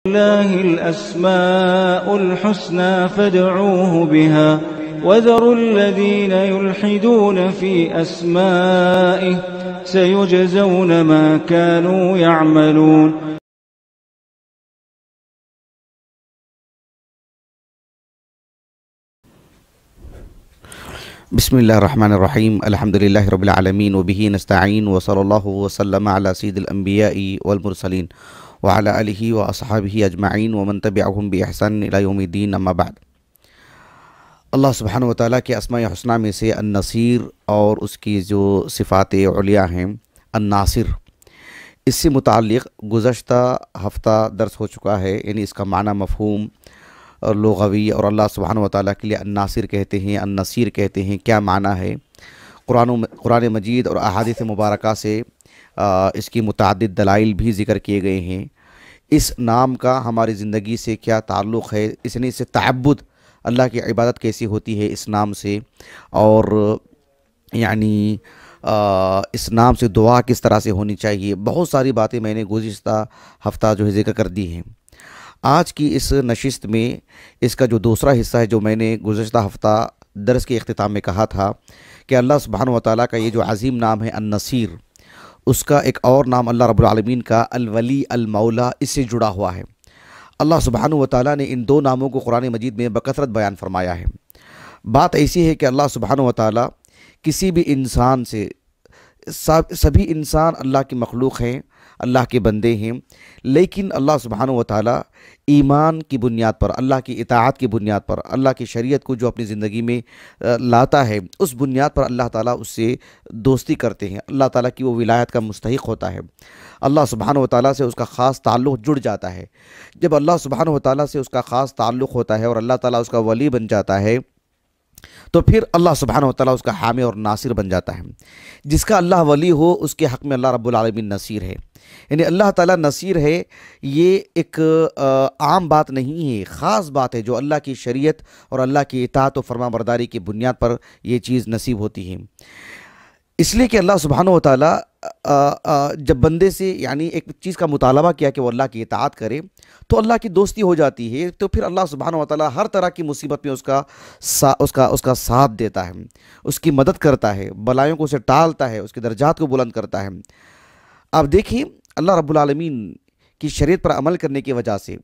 لله الأسماء الحسنى فادعوه بها وذروا الذين يلحدون في أسمائه سيجزون ما كانوا يعملون. بسم اللہ الرحمن الرحیم الحمد للہ رب العالمین وبہ نستعین وصلی اللہ وسلم علی سید الانبیاء والمرسلین وعلی آلہ واصحابہ اجمعین ومن تبعہم بإحسان الی یوم الدین اما بعد. اللہ سبحانہ وتعالیٰ کے اسماء حسنہ میں سے النصیر اور اس کی جو صفات علیہ ہیں الناصر، اس سے متعلق گزشتہ ہفتہ درس ہو چکا ہے. یعنی اس کا معنی مفہوم اور لغوی، اور اللہ سبحانہ وتعالیٰ کے لیے الناصر کہتے ہیں، النصیر کہتے ہیں، کیا معنی ہے. قرآن مجید اور احادیث مبارکہ سے اس کی متعدد دلائل بھی ذکر کیے گئے ہیں. اس نام کا ہماری زندگی سے کیا تعلق ہے، اس سے تعبد، اللہ کی عبادت کیسی ہوتی ہے اس نام سے، اور یعنی اس نام سے دعا کس طرح سے ہونی چاہیے. بہت ساری باتیں میں نے گزشتہ ہفتہ جو ہے ذکر کر دی ہیں. آج کی اس نشست میں اس کا جو دوسرا حصہ ہے، جو میں نے گزشتہ ہفتہ درس کے اختتام میں کہا تھا کہ اللہ سبحانہ وتعالیٰ کا یہ جو عظیم نام ہے النصیر، اس کا ایک اور نام اللہ رب العالمین کا الولی المولا اس سے جڑا ہوا ہے. اللہ سبحانہ وتعالیٰ نے ان دو ناموں کو قرآن مجید میں بکثرت بیان فرمایا ہے. بات ایسی ہے کہ اللہ سبحانہ وتعالیٰ کسی بھی انسان سے، سبھی انسان اللہ کی مخلوق ہیں، اللہ کے بندے ہیں، لیکن اللہ سبحانہ وتعالیٰ ایمان کی بنیاد پر، اللہ کی اطاعت کی بنیاد پر، اللہ کی شریعت کو جو اپنی زندگی میں لاتا ہے، اس بنیاد پر اللہ تعالیٰ اس سے دوستی کرتے ہیں. اللہ تعالیٰ کی وہ ولایت کا مستحق ہوتا ہے. اللہ سبحانہ وتعالیٰ سے اس کا خاص تعلق جڑ جاتا ہے. جب اللہ سبحانہ وتعالیٰ سے اس کا خاص تعلق ہوتا ہے اور اللہ تعالیٰ اس کا ولی بن جاتا ہے، تو پھر اللہ سبحانہ وتعالیٰ اس کا حامی اور ناصر بن جاتا ہے. جس کا اللہ ولی ہو، اس کے حق میں اللہ رب العالمین نصیر ہے. یعنی اللہ تعالیٰ نصیر ہے، یہ ایک عام بات نہیں ہے، خاص بات ہے، جو اللہ کی شریعت اور اللہ کی اطاعت و فرما برداری کی بنیاد پر یہ چیز نصیب ہوتی ہے. اس لیے کہ اللہ سبحانہ وتعالیٰ جب بندے سے یعنی ایک چیز کا مطالبہ کیا کہ وہ اللہ کی اطاعت کرے، تو اللہ کی دوستی ہو جاتی ہے. تو پھر اللہ سبحانہ وتعالیٰ ہر طرح کی مصیبت میں اس کا ساتھ دیتا ہے، اس کی مدد کرتا ہے، بلائیوں کو اسے ٹالتا ہے، اس کے درجات کو بلند کرتا ہے. اب دیکھیں، اللہ رب العالمین کی شریعت پر عمل کرنے کی وجہ سے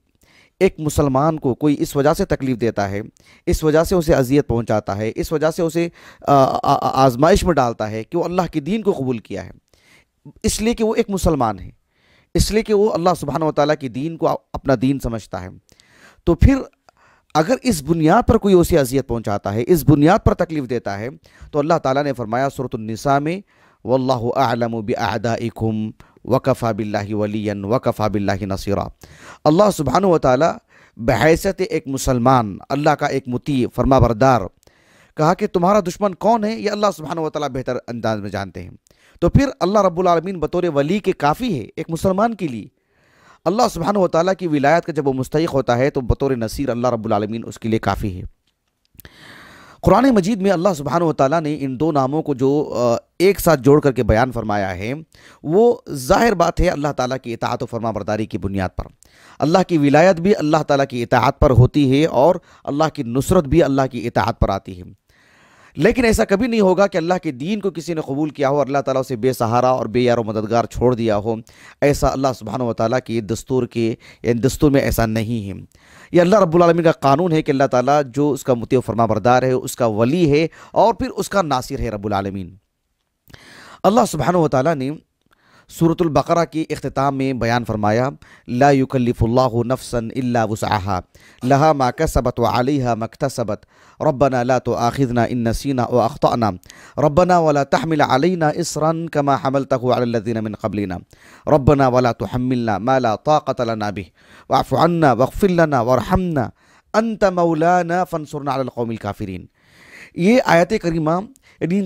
ایک مسلمان کو کوئی اس وجہ سے تکلیف دیتا ہے، اس وجہ سے اسے اذیت پہنچاتا ہے، اس وجہ سے اسے آزمائش میں ڈالتا ہے کہ وہ اللہ کے دین کو قبول کیا ہے، اس لیے کہ وہ ایک مسلمان ہے، اس لیے کہ وہ اللہ سبحانہ وتعالیٰ کی دین کو اپنا دین سمجھتا ہے. تو پھر اگر اس بنیاد پر کوئی اسے اذیت پہنچاتا ہے، اس بنیاد پر تکلیف دیتا ہے، تو اللہ تعالیٰ نے فرمایا سورۃ النساء میں، واللہ اعلم باعدائکم وکفی باللہ ولیا وکفی باللہ نصیرا. اللہ سبحانہ وتعالیٰ بحیثیت ایک مسلمان، اللہ کا ایک مطیع فرما بردار، کہا کہ تمہارا دشمن کون ہے، یہ اللہ سبحانہ وتعالیٰ بہتر انداز میں جانتے ہیں. تو پھر اللہ رب العالمین بطور ولی کے کافی ہے ایک مسلمان کے لیے. اللہ سبحانہ وتعالیٰ کی ولایت کا جب وہ مستحق ہوتا ہے، تو بطور نصیر اللہ رب العالمین اس کے لیے کافی ہے. قرآن مجید میں اللہ سبحانہ وتعالیٰ نے ان دو ناموں کو جو ایک ساتھ جوڑ کر کے بیان فرمایا ہے، وہ ظاہر بات ہے اللہ تعالیٰ کی اطاعت و فرما برداری کی بنیاد پر. اللہ کی ولایت بھی اللہ تعالیٰ کی اطاعت پر ہوتی ہے، اور اللہ کی نصرت بھی اللہ کی اطاعت پر آتی ہے. لیکن ایسا کبھی نہیں ہوگا کہ اللہ کے دین کو کسی نے قبول کیا ہو اور اللہ تعالیٰ اسے بے سہارا اور بے یار و مددگار چھوڑ دیا ہو. ایسا اللہ سبحانہ وتعالیٰ کی دستور میں ایسا نہیں ہے. یہ اللہ رب العالمین کا قانون ہے کہ اللہ تعالیٰ جو اس کا مطیع و فرما بردار ہے، اس کا ولی ہے، اور پھر اس کا ناصر ہے رب العالمین. اللہ سبحانہ وتعالیٰ نے سورۃ البقرہ کی اختتام میں بیان فرمایا، لا یکلف اللہ نفسا الا وسعها لها ما کسبت وعلیها ما اکتسبت ربنا لا تؤاخذنا ان نسینا واخطأنا ربنا ولا تحمل علینا اصرا كما حملته على الذین من قبلنا ربنا ولا تحملنا ما لا طاقة لنا به واعف عنا واغفر لنا وارحمنا انت مولانا فانصرنا على القوم الكافرین. یہ آیت کریمہ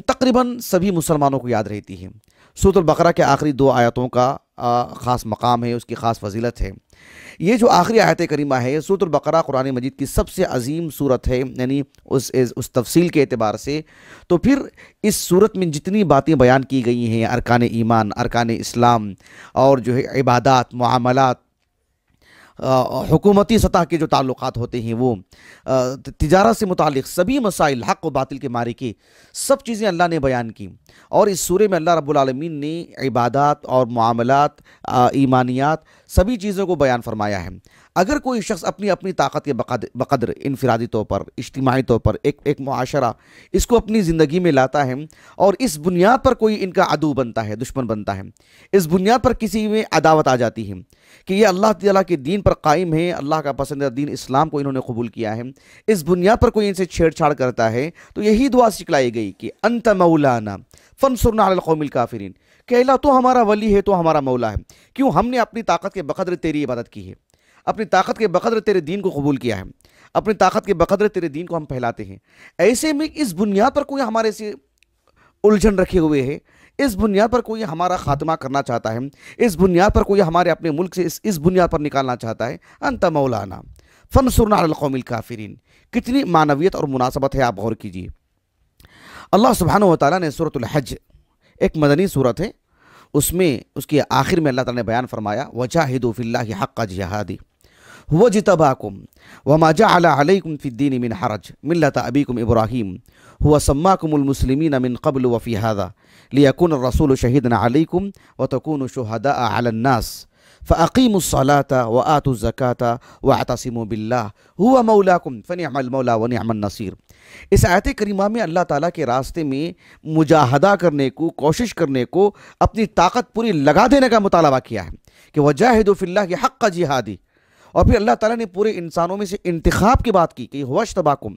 تقریباً سبھی مسلمانوں کو یاد رہتی ہے. سورۃ البقرہ کے آخری دو آیتوں کا خاص مقام ہے، اس کی خاص فضیلت ہے. یہ جو آخری آیت کریمہ ہے، سورۃ البقرہ قرآن مجید کی سب سے عظیم سورت ہے، یعنی اس تفصیل کے اعتبار سے. تو پھر اس سورت میں جتنی باتیں بیان کی گئی ہیں، ارکان ایمان، ارکان اسلام، اور جو ہے عبادات، معاملات، حکومتی سطح کے جو تعلقات ہوتے ہیں، وہ تجارت سے متعلق سبھی مسائل، حق و باطل کے مارکے، سب چیزیں اللہ نے بیان کی۔ اور اس سورے میں اللہ رب العالمین نے عبادات اور معاملات، ایمانیات، سبھی چیزوں کو بیان فرمایا ہے۔ اگر کوئی شخص اپنی اپنی طاقت کے بقدر انفرادی طور پر، اجتماعی طور پر ایک معاشرہ اس کو اپنی زندگی میں لاتا ہے، اور اس بنیاد پر کوئی ان کا عدو بنتا ہے، دشمن بنتا ہے، اس بنیاد پر کسی میں عداوت آ جاتی ہے کہ یہ اللہ تعالیٰ کے دین پر قائم ہے، اللہ کا پسندیدہ دین اسلام کو انہوں نے قبول کیا ہے، اس بنیاد پر کوئی ان سے چھیڑ چھاڑ کرتا ہے، تو یہی دعا سکھلائی گئی کہ انت مولانا فانصرنا علی القوم الکافرین، کہ اللہ تو ہمارا ولی ہے، تو ہمارا مولا ہے، کیوں؟ ہم نے اپنی طاقت کے بقدر تیری عبادت کی ہے، اپنی طاقت کے بقدر تیرے دین کو قبول کیا ہے، اپنی طاقت کے بقدر تیرے دین کو ہم پھیلاتے ہیں۔ ایسے میں اس بنیاد پر کوئی ہمارے سے الجھن رکھے ہوئے ہے، اس بنیاد پر کوئی ہمارا خاتمہ کرنا چاہتا ہے، اس بنیاد پر کوئی ہمارے اپنے ملک سے اس بنیاد پر نکالنا چاہتا ہے، انت مولانا فانصرنا علی القوم الکافرین۔ کتنی معنویت اور مناسبت ہے، آپ غور کیجئے۔ اللہ سبحانہ وتعالیٰ نے سورۃ الحج، ایک مدنی سورت ہے، اس کے آخر میں اللہ تعالیٰ نے بیان فرمایا وجاہدوا فی اللہ حق جہادہ هو اجتباکم وما جعل علیکم فی الدین من حرج ملۃ ابیکم ابراہیم هو سماکم المسلمین من قبل وفی هذا لیکون الرسول شہیدا علیکم وتکونوا شہداء علی الناس فاقیموا الصلاة وآتوا الزکاة واعتصموا باللہ هو مولاکم فنعم المولا ونعم النصیر۔ اس آیت کریمہ میں اللہ تعالیٰ کے راستے میں مجاہدہ کرنے کو، کوشش کرنے کو، اپنی طاقت پوری لگا دینے کا مطالبہ کیا ہے کہ وجاہدوا فی اللہ حق جہادہ، اور پھر اللہ تعالیٰ نے پورے انسانوں میں سے انتخاب کی بات کی کہ هو اجتباکم۔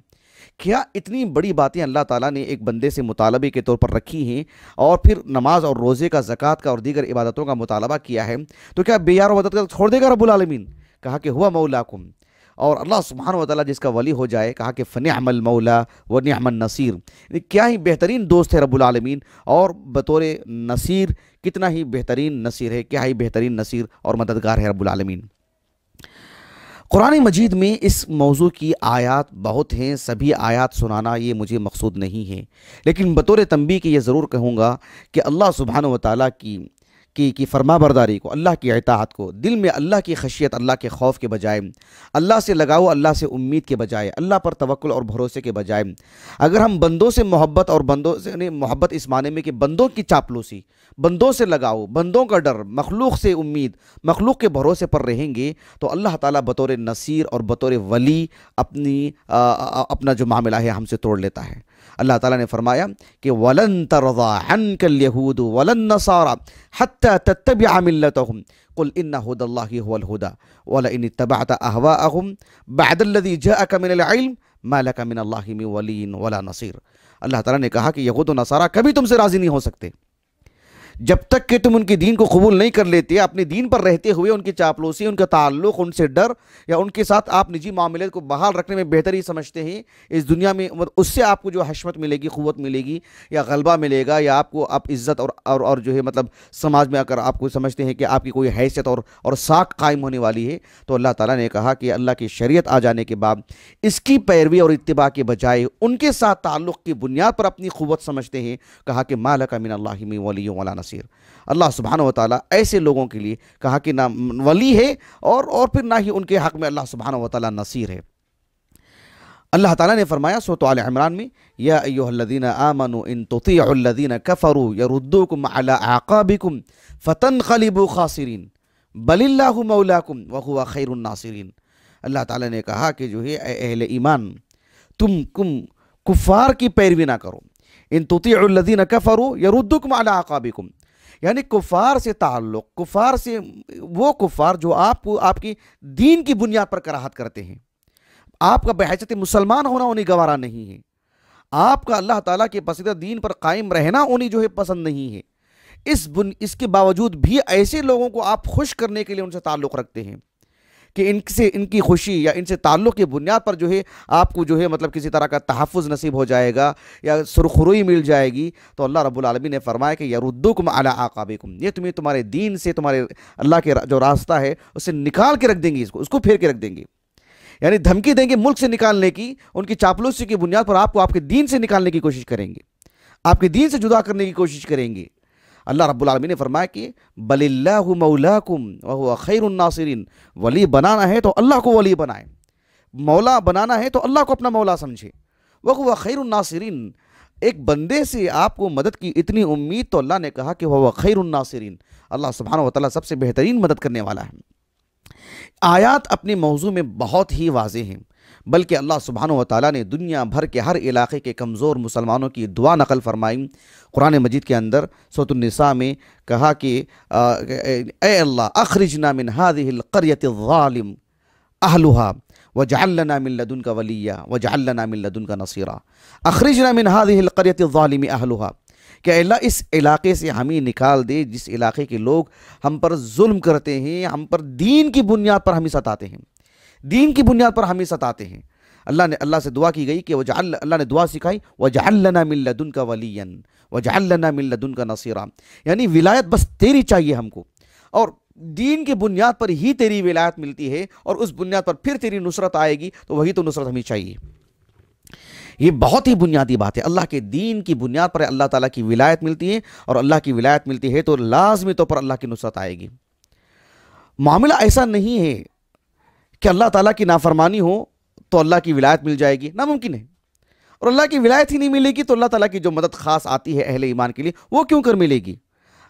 کیا اتنی بڑی باتیں اللہ تعالیٰ نے ایک بندے سے مطالبے کے طور پر رکھی ہیں، اور پھر نماز اور روزے کا، زکوٰۃ کا اور دیگر عبادتوں کا مطالبہ کیا ہے، تو کیا بے یار و مدد چھوڑ دے گا رب العالمین؟ کہا کہ ہوا مولاکم، اور اللہ سبحانہ وتعالیٰ جس کا ولی ہو جائے، کہا کہ فنعم المولا ونعم النصیر، کیا ہی بہترین دوست ہے رب العالمین، اور بطور نصیر کتنا ہی بہترین نصیر ہے، کیا ہی بہترین نصیر اور مددگار ہے رب العالمین۔ قرآن مجید میں اس موضوع کی آیات بہت ہیں، سبھی آیات سنانا یہ مجھے مقصود نہیں ہے، لیکن بطور تنبیہ کے یہ ضرور کہوں گا کہ اللہ سبحانہ وتعالیٰ کی فرما برداری کو، اللہ کی اطاعت کو، دل میں اللہ کی خشیت، اللہ کے خوف کے بجائے، اللہ سے لگاؤ، اللہ سے امید کے بجائے، اللہ پر توکل اور بھروسے کے بجائے، اگر ہم بندوں سے محبت، اور بندوں سے محبت اس معنی میں کہ بندوں کی چاپلوسی، بندوں سے لگاؤ، بندوں کا ڈر، مخلوق سے امید، مخلوق کے بھروسے پر رہیں گے، تو اللہ تعالیٰ بطور نصیر اور بطور ولی اپنا جو معاملہ ہے ہم سے توڑ لیتا ہے۔ اللہ تعالیٰ نے فرمایا کہ وَلَن تَرْضَىٰ عَنْكَ الْيَهُودُ وَلَا النَّصَارَىٰ حَتَّىٰ تَتَّبِعَ مِلَّتَهُمْ قُلْ إِنَّ هُدَى اللَّهِ هُوَ الْهُدَىٰ وَلَئِنِ اتَّبَعْتَ أَهْوَاءَهُمْ بَعْدَ الَّذِي جَاءَكَ مِنَ الْعِلْمِ مَا لَكَ مِنَ اللَّهِ مِن وَلِيٍّ وَلَا نَصِيرٍ۔ اللہ تعالیٰ نے کہا کہ یہود و نصارہ کبھی تم سے راضی نہیں ہو سکتے جب تک کہ تم ان کے دین کو قبول نہیں کر لیتے، اپنے دین پر رہتے ہوئے ان کی چاپلوسی، ان کا تعلق، ان سے ڈر، یا ان کے ساتھ آپ نجی معاملات کو بحال رکھنے میں بہتری سمجھتے ہیں اس دنیا میں، اس سے آپ کو جو حشمت ملے گی، قوت ملے گی، یا غلبہ ملے گا، یا آپ عزت اور جو ہے مطلب سماج میں اگر آپ کو سمجھتے ہیں کہ آپ کی کوئی حیثیت اور ساکھ قائم ہونے والی ہے، تو اللہ تعالیٰ نے کہا کہ اللہ کی شریعت آ جانے کے بعد اس کی پیروی اور اتباع کے بجائے ان کے ساتھ تعلق کی بنیاد پر اپنی قوت سمجھتے ہیں، کہا کہ ما لک من اللہ من ولی ولا نصیر۔ اللہ سبحانہ وتعالیٰ ایسے لوگوں کے لیے کہا کہ نہ ولی ہے اور پھر نہ ہی ان کے حق میں اللہ سبحانہ وتعالیٰ نصیر ہے۔ اللہ تعالیٰ نے فرمایا سورۃ آل عمران میں یا ایھا الذین آمنوا ان تطیعوا الذین کفروا یردوکم علی اعقابکم فتنقلبوا خاسرین بل اللہ مولاکم وہو خیر الناصرین۔ اللہ تعالیٰ نے کہا کہ جو ہے اے اہل ایمان، تم کفار کی پیروی نہ کرو، ان تطیعوا الذین کفروا یردوکم علی اعقابکم، یعنی کفار سے تعلق، کفار سے وہ کفار جو آپ کو آپ کی دین کی بنیاد پر کراہت کرتے ہیں، آپ کا بحیثیت مسلمان ہونا انہیں گوارا نہیں ہے، آپ کا اللہ تعالیٰ کے پسندیدہ دین پر قائم رہنا انہیں جو ہے پسند نہیں ہے، اس کے باوجود بھی ایسے لوگوں کو آپ خوش کرنے کے لیے ان سے تعلق رکھتے ہیں کہ ان کی خوشی یا ان سے تعلق کی بنیاد پر جو ہے آپ کو جو ہے مطلب کسی طرح کا تحفظ نصیب ہو جائے گا یا سرخروئی مل جائے گی، تو اللہ رب العالمین نے فرمایا کہ یردوکم علی اعقابکم، یہ تمہیں تمہارے دین سے، تمہارے اللہ کے جو راستہ ہے اس سے نکال کے رکھ دیں گے، اس کو پھیر کے رکھ دیں گے، یعنی دھمکی دیں گے ملک سے نکالنے کی، ان کی چاپلوسی کی بنیاد پر آپ کو آپ کے دین سے نکالنے کی کوشش کریں گے، آپ کے دین سے جدا کرنے کی کوشش کریں گے۔ اللہ رب العالمین نے فرمایا کہ بل اللہ مولاکم وہو خیر الناصرین، ولی بنانا ہے تو اللہ کو ولی بنائے، مولا بنانا ہے تو اللہ کو اپنا مولا سمجھے، وہو خیر الناصرین۔ ایک بندے سے آپ کو مدد کی اتنی امید تو اللہ نے کہا کہ وہ خیر الناصرین، اللہ سبحانہ و تعالیٰ سب سے بہترین مدد کرنے والا ہے۔ آیات اپنے موضوع میں بہت ہی واضح ہیں، بلکہ اللہ سبحانہ و تعالیٰ نے دنیا بھر کے ہر علاقے کے کمزور مسلمانوں کی دعا نقل فرمائی۔ قرآن مجید کے اندر سورۃ النساء میں کہا کہ اے اللہ اخرجنا من هذه القرية الظالم اهلها وجعل لنا من لدنك وليا وجعل لنا من لدنك نصيرا، اخرجنا من هذه القرية الظالم اهلها، کہ اللہ اس علاقے سے ہمیں نکال دے جس علاقے کے لوگ ہم پر ظلم کرتے ہیں، ہم پر دین کی بنیاد پر ہمیں ستاتے ہیں، دین کی بنیاد پر ہمیں ستاتے ہیں۔ اللہ سے دعا کی گئی کہ اللہ نے دعا سکھائی وَجَعَلْ لَنَا مِن لَدُنْكَ وَلِيًّا وَجَعَلْ لَنَا مِن لَدُنْكَ نَصِيرًا، یعنی ولایت بس تیری چاہیے ہم کو، اور دین کی بنیاد پر ہی تیری ولایت ملتی ہے، اور اس بنیاد پر پھر تیری نصرت آئے گی، تو وہی تو نصرت ہمیں چاہیے۔ یہ بہت ہی بنیادی بات ہے، اللہ کے دین کی بنیاد پر اللہ تعالیٰ کی ولایت ملتی ہے، اور اللہ کی ولایت ملتی ہے تو لازمی طور پر اللہ کی نصرت آئے گی۔ معاملہ ایسا نہیں ہے کہ اللہ تعالیٰ کی نافرمانی ہو تو اللہ کی ولایت مل جائے گی، ناممکن ہے، اور اللہ کی ولایت ہی نہیں ملے گی تو اللہ تعالیٰ کی جو مدد خاص آتی ہے اہل ایمان کے لیے وہ کیوں کر ملے گی؟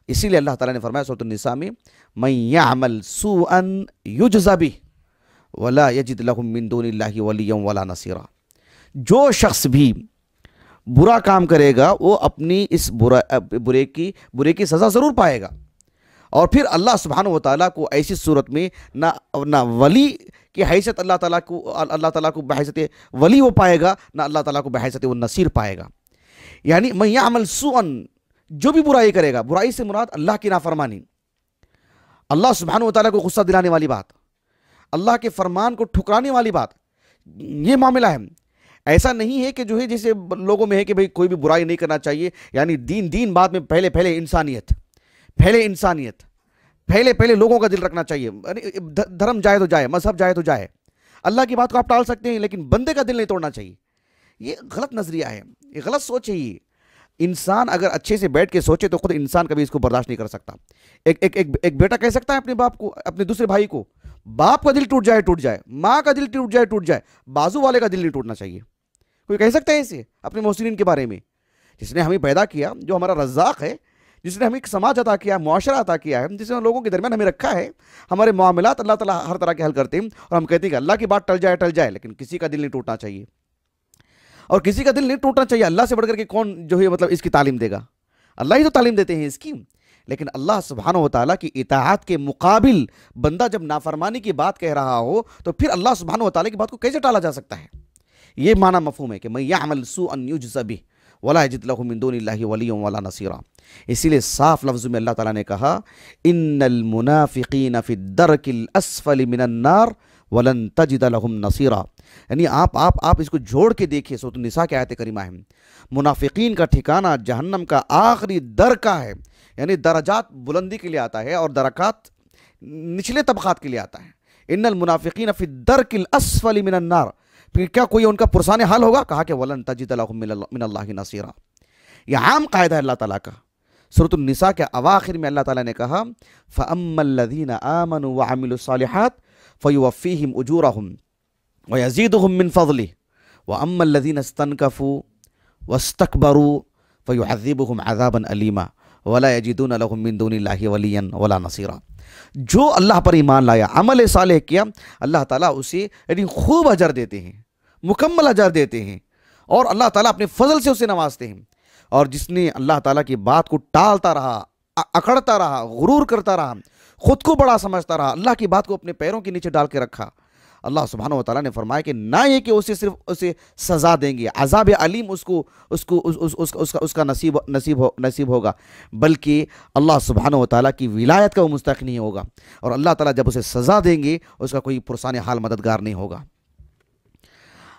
اسی لیے اللہ تعالیٰ نے فرمایا سورۃ النساء میں مَن يَعْمَلْ سُوءًا يُجْزَ بِهِ وَلَا يَجِدْ لَهُم مِّن دُونِ اللَّهِ وَلِيًّا وَلَا نَصِيرًا، جو شخص بھی برا کام کرے گا وہ اپنی اس برے کی سزا ضرور پائے گا، اور پھر اللہ سبحانہ و تعالیٰ کو ایسی صورت میں نہ ولی کی حیثیت اللہ تعالیٰ کو بحیثیت ولی وہ پائے گا، نہ اللہ تعالیٰ کو بحیثیت وہ نصیر پائے گا۔ یعنی من یعمل سوءا، جو بھی برائی کرے گا، برائی سے مراد اللہ کی نافرمانی، اللہ سبحانہ و تعالیٰ کو غصہ دلانے والی بات، اللہ کے فرمان کو ٹھکرانے والی بات، یہ معاملہ ہے۔ ایسا نہیں ہے کہ جو ہے جیسے لوگوں میں ہے کہ بھئی کوئی بھی برائی نہیں کرنا چاہیے، یعنی دین بعد میں پہلے انسانیت، پہلے لوگوں کا دل رکھنا چاہیے، دھرم جائے تو جائے، مذہب جائے تو جائے، اللہ کی بات کو آپ ٹال سکتے ہیں لیکن بندے کا دل نہیں توڑنا چاہیے۔ یہ غلط نظریہ ہے، یہ غلط سوچ ہے۔ یہ انسان اگر اچھے سے بیٹھ کے سوچے تو خود انسان کبھی اس کو برداشت نہیں کر سکتا۔ ایک بیٹا کہہ سکتا ہے اپنے باپ کو، اپنے دوسرے بھائی کو، باپ کا دل ٹوٹ جائے، ماں کا دل ٹوٹ جائے، بازو والے کا دل نہیں ٹوٹنا چاہیے۔ کوئی کہہ سکتا ہے اسے اپنے محسنین کے بارے میں؟ جس نے ہمیں پیدا کیا، جو ہمارا رزاق ہے، جس نے ہمیں ایک سماج عطا کیا، معاشرہ عطا کیا ہے، جس نے لوگوں کے درمیان ہمیں رکھا ہے، ہمارے معاملات اللہ تعالیٰ ہر طرح کے حل کرتے ہیں، اور ہم کہتے ہیں کہ اللہ کی بات ٹل جائے، لیکن کسی کا دل نہیں ٹوٹنا چاہیے، اور کسی کا دل نہیں ٹوٹنا چاہیے۔ اللہ سے بڑھ کر کے کون جو ہے مطلب اس کی تعلیم دے گا؟ اللہ ہی تو تعلیم دیتے ہیں اس کی۔ لیکن اللہ سبحانہ و تعالیٰ کی اطاعت کے مقابل بندہ جب نافرمانی کی بات کہہ رہا ہو تو پھر اللہ سبحانہ و تعالیٰ کی بات کو کیسے ٹالا جا سکتا ہے؟ یہ معنی مفہوم ہے کہ من یعمل سوءا یجز بہ ولا یجد لہ من دون اللہ ولیا ولا نصیرا۔ اسی لیے صاف لفظوں میں اللہ تعالیٰ نے کہا ان المنافقین فی الدرک الاسفل من النار ولن تجد لہم نصیرا، یعنی آپ اس کو جوڑ کے دیکھیے، سورۃ النساء کی آیت کریمہ ہے، منافقین کا ٹھکانہ جہنم کا آخری درکہ ہے، یعنی درجات بلندی کے لیے آتا ہے اور درکات نچلے طبقات کے لیے آتا ہے۔ ان المنافقین فی الدرک الاسفل من النار، پھر کیا کوئی ان کا پرسان حال ہوگا؟ کہا کہ وَلَن تَجِدَ لَهُم مِّنَ اللَّهِ نَصِيرًا۔ یہ عام قاعدہ ہے اللہ تعالیٰ کا۔ سورۃ النساء کے اواخر میں اللہ تعالیٰ نے کہا فَأَمَّا الَّذِينَ آمَنُوا وَعَمِلُوا الصَّالِحَاتِ فَيُوَفِّيهِمْ أُجُورَهُمْ وَيَزِيدُهُمْ مِّن فَضْلِهِ وَأَمَّا الَّذِينَ اسْتَنكَفُوا وَاسْتَكْبَرُوا فَيُعَذِّبُهُمْ عَذَابًا أَلِيمًا وَلَا يَجِدُونَ لَهُم مِّن دُونِ اللَّهِ وَلِيًّا وَلَا نَصِيرًا۔ جو اللہ پر ایمان لایا، عمل صالح کیا، اللہ تعالیٰ اسے یعنی خوب اجر دیتے ہیں، مکمل اجر دیتے ہیں، اور اللہ تعالیٰ اپنے فضل سے اسے نوازتے ہیں۔ اور جس نے اللہ تعالیٰ کی بات کو ٹالتا رہا، اکڑتا رہا، غرور کرتا رہا، خود کو بڑا سمجھتا رہا، اللہ کی بات کو اپنے پیروں کے نیچے ڈال کے رکھا، اللہ سبحانہ و تعالیٰ نے فرمایا کہ نہ یہ کہ صرف اسے سزا دیں گے، عذاب علیم اس کا نصیب ہوگا، بلکہ اللہ سبحانہ و تعالیٰ کی ولایت کا وہ مستحق نہیں ہوگا، اور اللہ تعالیٰ جب اسے سزا دیں گے اس کا کوئی پرسان حال مددگار نہیں ہوگا۔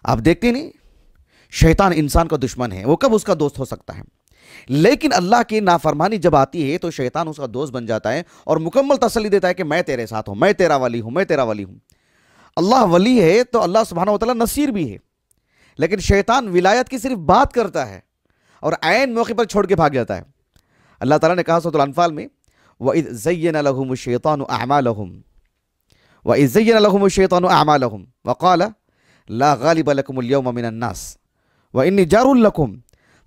آپ دیکھتے نہیں، شیطان انسان کا دشمن ہے، وہ کب اس کا دوست ہو سکتا ہے؟ لیکن اللہ کی نافرمانی جب آتی ہے تو شیطان اس کا دوست بن جاتا ہے اور مکمل تسلی دیتا ہے کہ میں تیرے ساتھ ہوں، میں تیرا ولی ہوں۔ اللہ ولی ہے تو اللہ سبحانہ و تعالیٰ نصیر بھی ہے، لیکن شیطان ولایت کی صرف بات کرتا ہے اور عین موقع پر چھوڑ کے بھاگ جاتا ہے۔ اللہ تعالیٰ نے کہا سورۃ الانفال میں وَإِذْ زَيَّنَ لَهُمُ الشَّيْطَانُ أَعْمَالَهُمْ وَإِذْ زَيَّنَ لَهُمُ الشَّيْطَانُ أَعْمَالَهُمْ وَقَالَ لَا غَالِبَ لَكُمُ الْيَوْمَ مِنَ النَّاسِ وَإِنِّي جَارٌ لَكُمْ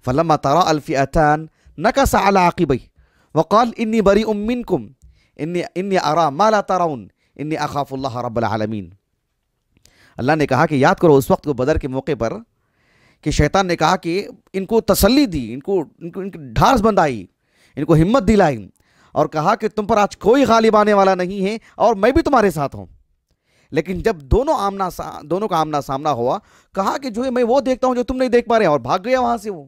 فَلَمَّا تَرَاءَى الْفِئَتَانِ نَكَصَ عَلَى عَقِبَيْهِ وَقَالَ إِنِّي بَرِيءٌ مِّنكُمْ إِنِّي أَرَى مَا لَا تَرَوْنَ إِنِّي أَخَافُ اللَّهَ رَبَّ الْعَالَمِينَ۔ اللہ نے کہا کہ یاد کرو اس وقت کو بدر کے موقع پر کہ شیطان نے کہا کہ ان کو تسلی دی، ان کو ڈھارس بندائی، ان کو ہمت دلائی اور کہا کہ تم پر آج کوئی غالب آنے والا نہیں ہے اور میں بھی تمہارے ساتھ ہوں۔ لیکن جب دونوں کا آمنا سامنا ہوا، کہا کہ جو ہے میں وہ دیکھتا ہوں جو تم نہیں دیکھ پا رہے ہیں، اور بھاگ گیا وہاں سے وہ۔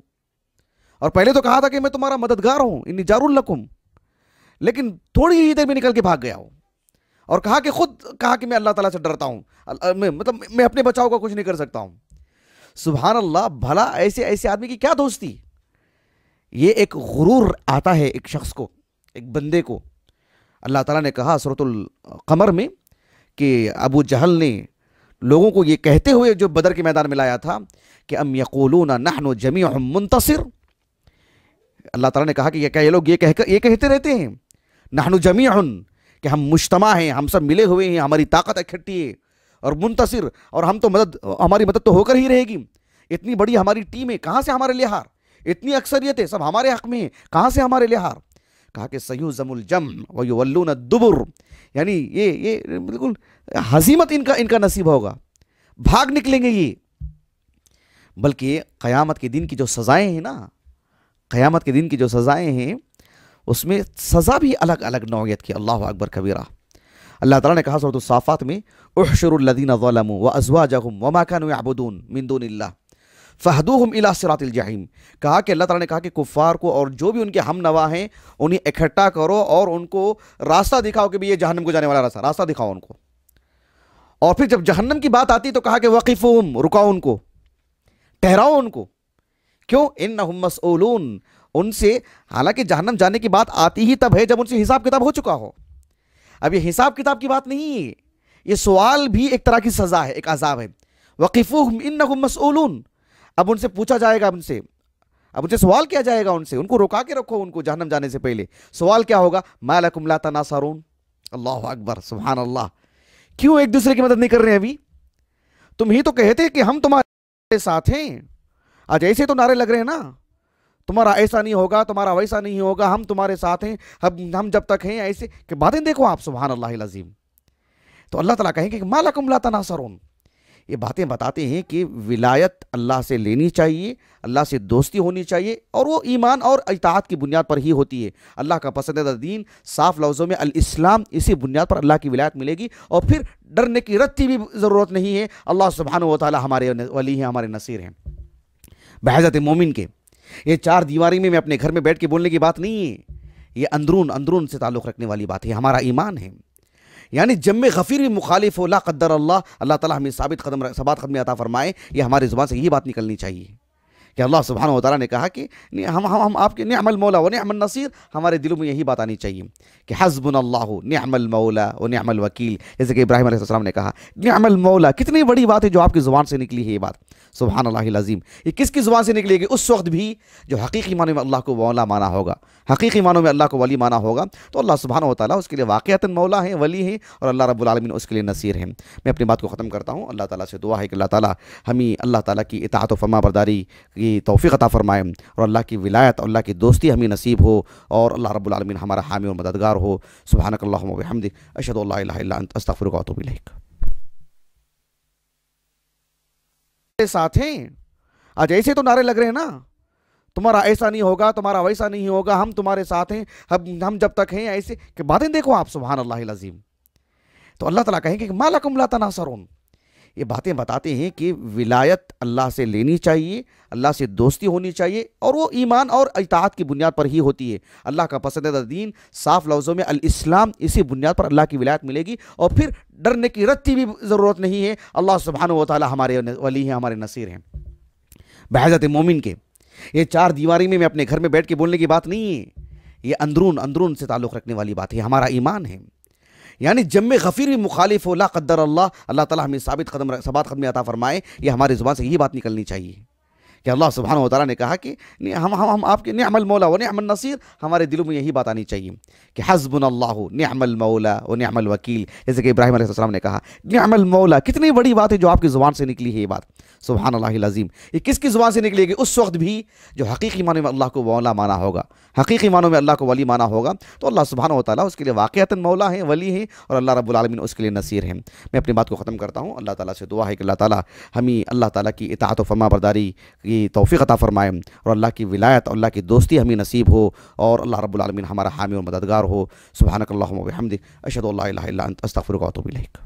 اور پہلے تو کہا تھا کہ میں تمہارا مددگار ہوں، انی جار لکم، لیکن تھوڑی ہی دیر میں نکل کے بھاگ گیا ہوں اور کہا کہ خود کہا کہ میں اللہ تعالیٰ سے ڈرتا ہوں، مطلب میں اپنے بچاؤ کا کچھ نہیں کر سکتا ہوں۔ سبحان اللہ، بھلا ایسے آدمی کی کیا دوستی؟ یہ ایک غرور آتا ہے ایک شخص کو، ایک بندے کو۔ اللہ تعالیٰ نے کہا سورۃ القمر میں کہ ابو جہل نے لوگوں کو یہ کہتے ہوئے جو بدر کے میدان میں لایا تھا کہ ام یقولون نحن جمیع منتصر، اللہ تعالیٰ نے کہا کہ کیا یہ لوگ یہ کہتے رہتے ہیں نحن جمیع، کہ ہم مجتمع ہیں، ہم سب ملے ہوئے ہیں، ہماری طاقت اکٹھی ہے، اور منتصر، اور ہم تو ہماری مدد تو ہو کر ہی رہے گی، اتنی بڑی ہماری ٹیم ہے، کہاں سے ہمارے لحاظ، اتنی اکثریت ہے، سب ہمارے حق میں ہیں، کہاں سے ہمارے لحاظ؟ کہا کہ سیہزم الجمع ویولون الدبر، یعنی یہ بالکل ہزیمت ان کا نصیب ہوگا، بھاگ نکلیں گے یہ۔ بلکہ قیامت کے دن کی جو سزائیں ہیں نا، قیامت کے دن کی جو سزائیں ہیں اس میں سزا بھی الگ الگ نوعیت کی، اللہ اکبر کبیرہ۔ اللہ تعالیٰ نے کہا سورۃ الصافات میں احشروا الذین ظلموا وازواجہم وما كانوا يعبدون من دون اللہ فہدوہم الی صراط الجحیم، کہا کہ اللہ تعالیٰ نے کہا کہ کفار کو اور جو بھی ان کے ہم نوا ہیں انہیں اکٹھا کرو اور ان کو راستہ دکھاؤ کہ یہ جہنم کو جانے والا راستہ دکھاؤ ان کو۔ اور پھر جب جہنم کی بات آتی تو کہا کہ وقفوہم، رکاؤ ان کو، ٹھہراؤ ان کو، کیوں؟ انہم مسئولون، ان سے حالانکہ جہنم جانے کی بات آتی ہی تب ہے جب ان سے حساب کتاب ہو چکا ہو۔ اب یہ حساب کتاب کی بات نہیں ہے، یہ سوال بھی ایک طرح کی سزا ہے، ایک عذاب ہے۔ وقفوہم انہم مسئولون، اب ان سے پوچھا جائے گا، اب ان سے سوال کیا جائے گا، ان کو روکا کے رکھو، ان کو جہنم جانے سے پہلے سوال کیا ہوگا؟ ما لکم لا تناصرون، اللہ اکبر سبحان اللہ، کیوں ایک دوسرے کی مدد نہیں کر رہے ہیں؟ ابھی تم ہی تو کہتے کہ ہم تمہارے ساتھ ہیں، آج ایسے تو نعرے لگ رہے ہیں نا، تمہارا ایسا نہیں ہوگا، تمہارا ویسا نہیں ہوگا، ہم تمہارے ساتھ ہیں، ہم جب تک ہیں، ایسے کہ باتیں دیکھو آپ، سبحان اللہ العظیم۔ تو اللہ تعالیٰ کہیں کہ ما لکم لا تناصرون، یہ باتیں بتاتے ہیں کہ ولایت اللہ سے لینی چاہیے، اللہ سے دوستی ہونی چاہیے، اور وہ ایمان اور اطاعت کی بنیاد پر ہی ہوتی ہے۔ اللہ کا پسندیدہ دین، صاف لفظوں میں الاسلام، اسی بنیاد پر اللہ کی ولایت ملے گی، اور پھر ڈرنے کی رتی بھی ضرورت نہیں ہے۔ اللہ سبحانہ و تعالیٰ ہمارے ولی ہیں، ہمارے نصیر ہیں۔ بحیثیت مومن کے یہ چار دیواری میں اپنے گھر میں بیٹھ کے بولنے کی بات نہیں ہے، یہ اندرون سے تعلق رکھنے والی بات ہے، ہمارا ایمان ہے۔ یعنی جمع غفیر بھی مخالف ہو، لا قدر اللہ تعالیٰ ہمیں ثابت قدمی عطا فرمائے، یہ ہماری زبان سے یہی بات نکلنی چاہیے کہ اللہ سبحانہ و تعالیٰ نے کہا کہ ہم آپ کے نعم المولا و نعم النصیر، ہمارے دلوں میں یہی بات آنی چاہیے کہ حسبنا اللہ نعم المولا و نعم الوکیل، جیسے کہ ابراہیم علیہ السلام نے کہا نعم المولا، کتنی بڑی بات ہے جو آپ کی زبان سے نکلی ہے یہ بات، سبحان اللہ العظیم۔ یہ کس کی زبان سے نکلے گی؟ اس وقت بھی جو حقیقی معنوں میں اللہ کو مولا مانا ہوگا، حقیقی معنوں میں اللہ کو ولی مانا ہوگا، تو اللہ سبحانہ و تعالیٰ اس کے لیے واقعتاً مولا ہیں، ولی ہیں، اور اللہ رب العالمین اس کے لیے نصیر ہیں۔ میں اپنی بات کو ختم کرتا ہوں، اللہ تعالیٰ سے دعا ہے کہ اللہ تعالیٰ ہمیں اللہ تعالیٰ کی اطاعت و فرما برداری کی توفیق عطا فرمائے، اور اللہ کی ولایت اور اللہ کی دوستی ہمیں نصیب ہو، اور اللہ رب العالمین ہمارا حامی اور مددگار ہو۔ سبحانک اللہم و بحمدک، اشہد ان لا الہ الا انت، استغفرک و اتوب الیک۔ ساتھ ہیں، آج ایسے تو نعرے لگ رہے ہیں نا، تمہارا ایسا نہیں ہوگا، تمہارا ویسا نہیں ہوگا، ہم تمہارے ساتھ ہیں، ہم جب تک ہیں، ایسے کہ باتیں دیکھو آپ، سبحان اللہ العظیم۔ تو اللہ تعالیٰ کہیں کہ ما لکم لا تناصرون، یہ باتیں بتاتے ہیں کہ ولایت اللہ سے لینی چاہیے، اللہ سے دوستی ہونی چاہیے، اور وہ ایمان اور اطاعت کی بنیاد پر ہی ہوتی ہے۔ اللہ کا پسندیدہ دین، صاف لفظوں میں الاسلام، اسی بنیاد پر اللہ کی ولایت ملے گی، اور پھر ڈرنے کی رتی بھی ضرورت نہیں ہے۔ اللہ سبحانہ و تعالیٰ ہمارے ولی ہیں، ہمارے نصیر ہیں۔ بحیثیت مومن کے یہ چار دیواری میں اپنے گھر میں بیٹھ کے بولنے کی بات نہیں ہے، یہ اندرون سے تعلق رکھنے والی بات ہے، ہمارا ایمان ہے۔ یعنی جمع غفیر بھی مخالف ہو، لا قدر اللہ تعالیٰ ہمیں ثابت قدمی عطا فرمائے، یہ ہماری زبان سے یہی بات نکلنی چاہیے کہ اللہ سبحانہ و تعالیٰ نے کہا کہ ہم آپ کے نعم المولا و نعم النصیر، ہمارے دلوں میں یہی بات آنی چاہیے کہ حسبنا اللہ نعم المولا و نعم الوکیل، جیسے کہ ابراہیم علیہ السلام نے کہا نعم المولا، کتنی بڑی بات ہے جو آپ کی زبان سے نکلی ہے یہ بات، سبحان اللہ العظیم۔ یہ کس کی زبان سے نکلے گی؟ اس وقت بھی جو حقیقی معنی میں اللہ کو مولا مانا ہوگا، حقیقی معنوں میں اللہ کو ولی مانا ہوگا، تو اللہ سبحانہ و تعالیٰ اس کے لیے واقعتاً مولا ہے، ولی ہے، اور اللہ رب العالمین اس کے لیے نصیر ہیں۔ میں اپنی بات کو ختم کرتا ہوں، اللہ تعالیٰ سے دعا ہے کہ اللہ تعالیٰ ہمیں اللہ تعالیٰ کی اطاعت و فرما برداری کی توفیق عطا فرمائے، اور اللہ کی ولایت اور اللہ کی دوستی ہمیں نصیب ہو، اور اللہ رب العالمین ہمارا حامی اور مددگار ہو۔ سبحانک اللہم و بحمدک، اشہد ان لا الہ الا انت، استغفرک و اتوب الیک۔